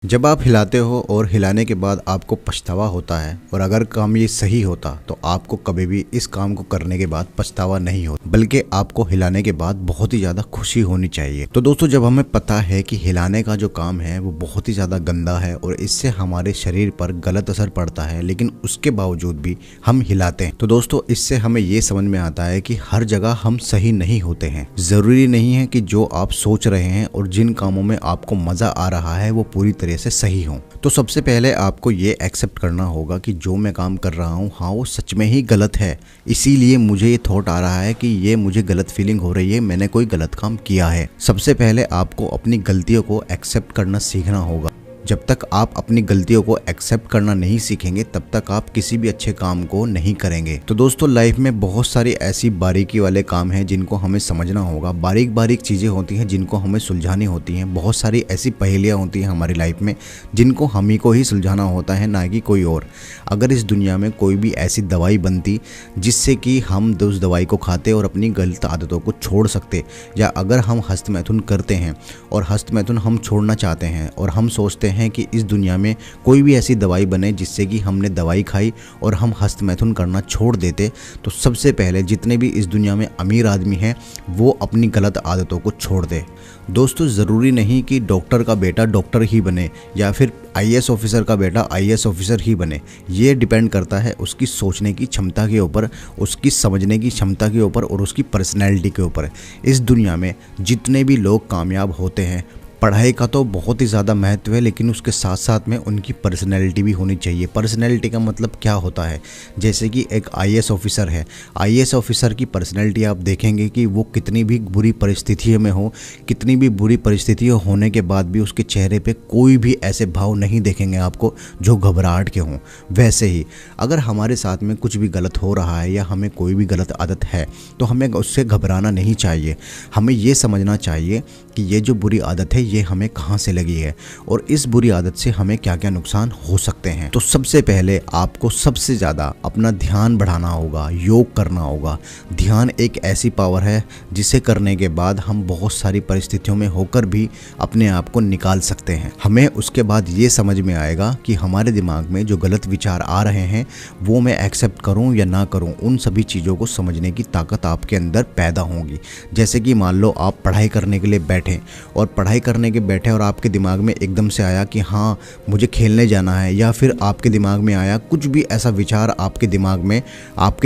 जब आप हिलाते हो और हिलाने के बाद आपको पछतावा होता है और अगर काम ये सही होता तो आपको कभी भी इस काम को करने के बाद पछतावा नहीं होता, बल्कि आपको हिलाने के बाद बहुत ही ज़्यादा खुशी होनी चाहिए। तो दोस्तों, जब हमें पता है कि हिलाने का जो काम है वो बहुत ही ज़्यादा गंदा है और इससे हमारे शरीर पर गलत असर पड़ता है, लेकिन उसके बावजूद भी हम हिलाते हैं, तो दोस्तों इससे हमें ये समझ में आता है कि हर जगह हम सही नहीं होते हैं। ज़रूरी नहीं है कि जो आप सोच रहे हैं और जिन कामों में आपको मज़ा आ रहा है वो पूरी तरह से सही हो। तो सबसे पहले आपको ये एक्सेप्ट करना होगा कि जो मैं काम कर रहा हूँ हाँ वो सच में ही गलत है, इसीलिए मुझे ये थॉट आ रहा है कि ये मुझे गलत फीलिंग हो रही है, मैंने कोई गलत काम किया है। सबसे पहले आपको अपनी गलतियों को एक्सेप्ट करना सीखना होगा। जब तक आप अपनी गलतियों को एक्सेप्ट करना नहीं सीखेंगे तब तक आप किसी भी अच्छे काम को नहीं करेंगे। तो दोस्तों, लाइफ में बहुत सारी ऐसी बारीकी वाले काम हैं जिनको हमें समझना होगा। बारीक बारीक चीज़ें होती हैं जिनको हमें सुलझानी होती हैं। बहुत सारी ऐसी पहेलियाँ होती हैं हमारी लाइफ में जिनको हम ही को ही सुलझाना होता है, ना कि कोई और। अगर इस दुनिया में कोई भी ऐसी दवाई बनती जिससे कि हम उस दवाई को खाते और अपनी गलत आदतों को छोड़ सकते, या अगर हम हस्तमैथुन करते हैं और हस्तमैथुन हम छोड़ना चाहते हैं और हम सोचते हैं कि इस दुनिया में कोई भी ऐसी दवाई बने जिससे कि हमने दवाई खाई और हम हस्तमैथुन करना छोड़ देते, तो सबसे पहले जितने भी इस दुनिया में अमीर आदमी हैं वो अपनी गलत आदतों को छोड़ दे। दोस्तों, ज़रूरी नहीं कि डॉक्टर का बेटा डॉक्टर ही बने या फिर आईएएस ऑफिसर का बेटा आईएएस ऑफिसर ही बने। ये डिपेंड करता है उसकी सोचने की क्षमता के ऊपर, उसकी समझने की क्षमता के ऊपर और उसकी पर्सनैलिटी के ऊपर। इस दुनिया में जितने भी लोग कामयाब होते हैं, पढ़ाई का तो बहुत ही ज़्यादा महत्व है, लेकिन उसके साथ साथ में उनकी पर्सनैलिटी भी होनी चाहिए। पर्सनैलिटी का मतलब क्या होता है? जैसे कि एक आईएएस ऑफिसर है, आईएएस ऑफिसर की पर्सनैलिटी आप देखेंगे कि वो कितनी भी बुरी परिस्थितियों में हो, कितनी भी बुरी परिस्थितियों होने के बाद भी उसके चेहरे पे कोई भी ऐसे भाव नहीं देखेंगे आपको जो घबराहट के हों। वैसे ही अगर हमारे साथ में कुछ भी गलत हो रहा है या हमें कोई भी गलत आदत है तो हमें उससे घबराना नहीं चाहिए। हमें ये समझना चाहिए कि ये जो बुरी आदत है ये हमें कहाँ से लगी है और इस बुरी आदत से हमें क्या क्या नुकसान हो सकते हैं। तो सबसे पहले आपको सबसे ज़्यादा अपना ध्यान बढ़ाना होगा, योग करना होगा। ध्यान एक ऐसी पावर है जिसे करने के बाद हम बहुत सारी परिस्थितियों में होकर भी अपने आप को निकाल सकते हैं। हमें उसके बाद ये समझ में आएगा कि हमारे दिमाग में जो गलत विचार आ रहे हैं वो मैं एक्सेप्ट करूँ या ना करूँ, उन सभी चीज़ों को समझने की ताकत आपके अंदर पैदा होगी। जैसे कि मान लो आप पढ़ाई करने के लिए बैठे और पढ़ाई करने के बैठे और आपके दिमाग में एकदम से आया कि हाँ मुझे खेलने जाना है, या फिर आपके दिमाग में आया कुछ भी ऐसा विचार आपके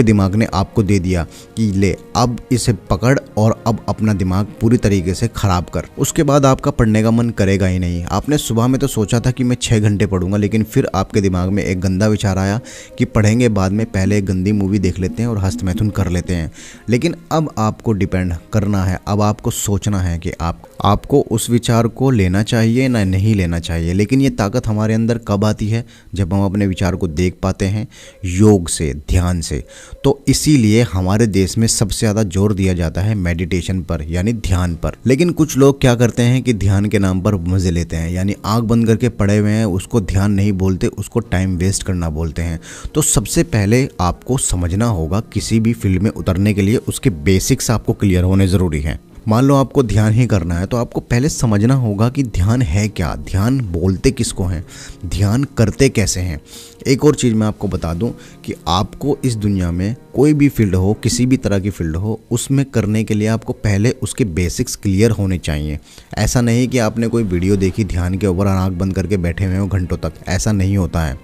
दिमाग ने आपको दे दिया कि ले अब इसे पकड़ और अब अपना दिमाग पूरी तरीके से खराब कर। उसके बाद आपका पढ़ने का मन करेगा ही नहीं। आपने सुबह में तो सोचा था कि मैं 6 घंटे पढ़ूंगा, लेकिन फिर आपके दिमाग में एक गंदा विचार आया कि पढ़ेंगे बाद में, पहले एक गंदी मूवी देख लेते हैं और हस्तमैथुन कर लेते हैं। लेकिन अब आपको डिपेंड करना है, अब आपको सोचना है कि आपको उस विचार को लेना चाहिए ना नहीं लेना चाहिए। लेकिन ये ताकत हमारे अंदर कब आती है? जब हम अपने विचार को देख पाते हैं योग से, ध्यान से। तो इसीलिए हमारे देश में सबसे ज़्यादा जोर दिया जाता है मेडिटेशन पर, यानी ध्यान पर। लेकिन कुछ लोग क्या करते हैं कि ध्यान के नाम पर मज़े लेते हैं, यानी आंख बंद करके पड़े हुए हैं, उसको ध्यान नहीं बोलते, उसको टाइम वेस्ट करना बोलते हैं। तो सबसे पहले आपको समझना होगा किसी भी फील्ड में उतरने के लिए उसके बेसिक्स आपको क्लियर होने ज़रूरी हैं। मान लो आपको ध्यान ही करना है तो आपको पहले समझना होगा कि ध्यान है क्या, ध्यान बोलते किसको हैं, ध्यान करते कैसे हैं। एक और चीज़ मैं आपको बता दूं कि आपको इस दुनिया में कोई भी फील्ड हो, किसी भी तरह की फील्ड हो, उसमें करने के लिए आपको पहले उसके बेसिक्स क्लियर होने चाहिए। ऐसा नहीं कि आपने कोई वीडियो देखी ध्यान के ऊपर आँख बंद करके बैठे हुए हो घंटों तक, ऐसा नहीं होता है।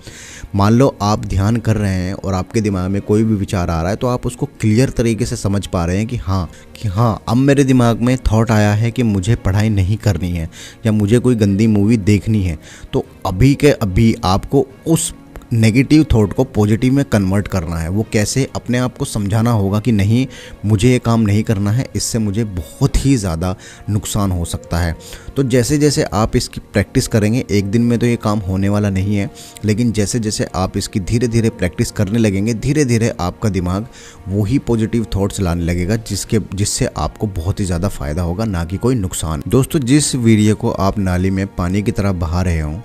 मान लो आप ध्यान कर रहे हैं और आपके दिमाग में कोई भी विचार आ रहा है तो आप उसको क्लियर तरीके से समझ पा रहे हैं कि हाँ अब मेरे दिमाग में थॉट आया है कि मुझे पढ़ाई नहीं करनी है या मुझे कोई गंदी मूवी देखनी है। तो अभी के अभी आपको उस नेगेटिव थॉट को पॉजिटिव में कन्वर्ट करना है। वो कैसे? अपने आप को समझाना होगा कि नहीं मुझे ये काम नहीं करना है, इससे मुझे बहुत ही ज़्यादा नुकसान हो सकता है। तो जैसे जैसे आप इसकी प्रैक्टिस करेंगे, एक दिन में तो ये काम होने वाला नहीं है, लेकिन जैसे जैसे आप इसकी धीरे धीरे प्रैक्टिस करने लगेंगे, धीरे धीरे आपका दिमाग वही पॉजिटिव थॉट्स लाने लगेगा जिससे आपको बहुत ही ज़्यादा फ़ायदा होगा, ना कि कोई नुकसान। दोस्तों, जिस वीर्य को आप नाली में पानी की तरह बहा रहे हो,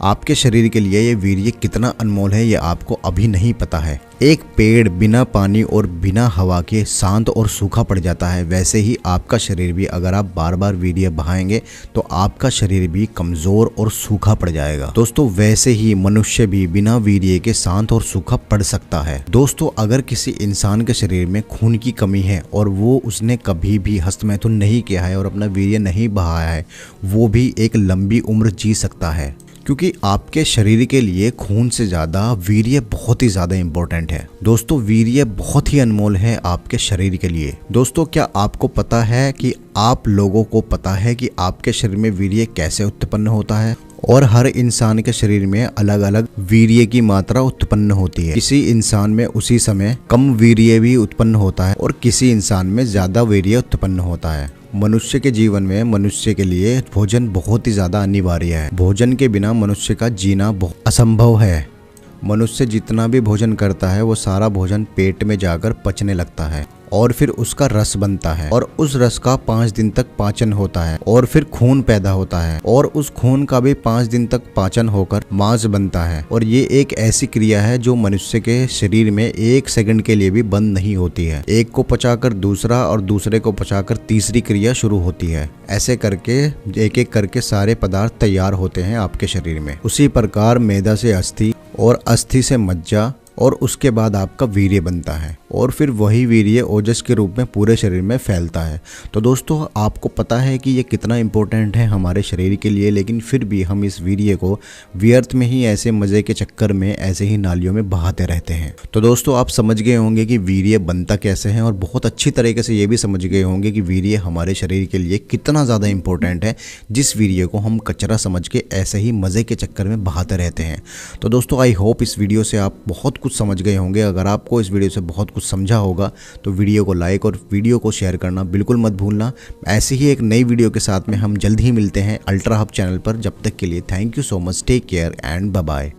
आपके शरीर के लिए ये वीर्य कितना अनमोल है ये आपको अभी नहीं पता है। एक पेड़ बिना पानी और बिना हवा के शांत और सूखा पड़ जाता है, वैसे ही आपका शरीर भी अगर आप बार बार वीर्य बहाएंगे तो आपका शरीर भी कमजोर और सूखा पड़ जाएगा। दोस्तों वैसे ही मनुष्य भी बिना वीर्य के शांत और सूखा पड़ सकता है। दोस्तों अगर किसी इंसान के शरीर में खून की कमी है और वो उसने कभी भी हस्तमैथुन नहीं किया है और अपना वीर्य नहीं बहाया है, वो भी एक लंबी उम्र जी सकता है, क्योंकि आपके शरीर के लिए खून से ज़्यादा वीर्य बहुत ही ज़्यादा इम्पोर्टेंट है। दोस्तों वीर्य बहुत ही अनमोल है आपके शरीर के लिए। दोस्तों क्या आपको पता है कि आप लोगों को पता है कि आपके शरीर में वीर्य कैसे उत्पन्न होता है? और हर इंसान के शरीर में अलग अलग वीर्य की मात्रा उत्पन्न होती है। किसी इंसान में उसी समय कम वीर्य भी उत्पन्न होता है और किसी इंसान में ज़्यादा वीर्य उत्पन्न होता है। मनुष्य के जीवन में मनुष्य के लिए भोजन बहुत ही ज़्यादा अनिवार्य है। भोजन के बिना मनुष्य का जीना असंभव है। मनुष्य जितना भी भोजन करता है वो सारा भोजन पेट में जाकर पचने लगता है और फिर उसका रस बनता है और उस रस का 5 दिन तक पाचन होता है और फिर खून पैदा होता है और उस खून का भी 5 दिन तक पाचन होकर मांस बनता है। और ये एक ऐसी क्रिया है जो मनुष्य के शरीर में 1 सेकंड के लिए भी बंद नहीं होती है। एक को पचाकर दूसरा और दूसरे को पचाकर तीसरी क्रिया शुरू होती है। ऐसे करके एक एक करके सारे पदार्थ तैयार होते हैं आपके शरीर में। उसी प्रकार मैदा से अस्थि और अस्थि से मज्जा और उसके बाद आपका वीर्य बनता है और फिर वही वीर्य ओजस के रूप में पूरे शरीर में फैलता है। तो दोस्तों आपको पता है कि ये कितना इम्पोर्टेंट है हमारे शरीर के लिए, लेकिन फिर भी हम इस वीर्य को व्यर्थ में ही ऐसे मज़े के चक्कर में ऐसे ही नालियों में बहाते रहते हैं। तो दोस्तों आप समझ गए होंगे कि वीर्य बनता कैसे है और बहुत अच्छी तरीके से ये भी समझ गए होंगे कि वीर्य हमारे शरीर के लिए कितना ज़्यादा इम्पोर्टेंट है, जिस वीर्य को हम कचरा समझ के ऐसे ही मज़े के चक्कर में बहाते रहते हैं। तो दोस्तों आई होप इस वीडियो से आप बहुत कुछ समझ गए होंगे। अगर आपको इस वीडियो से बहुत कुछ समझा होगा तो वीडियो को लाइक और वीडियो को शेयर करना बिल्कुल मत भूलना। ऐसे ही एक नई वीडियो के साथ में हम जल्द ही मिलते हैं अल्ट्रा हब चैनल पर। जब तक के लिए thank you so much, take care and bye bye.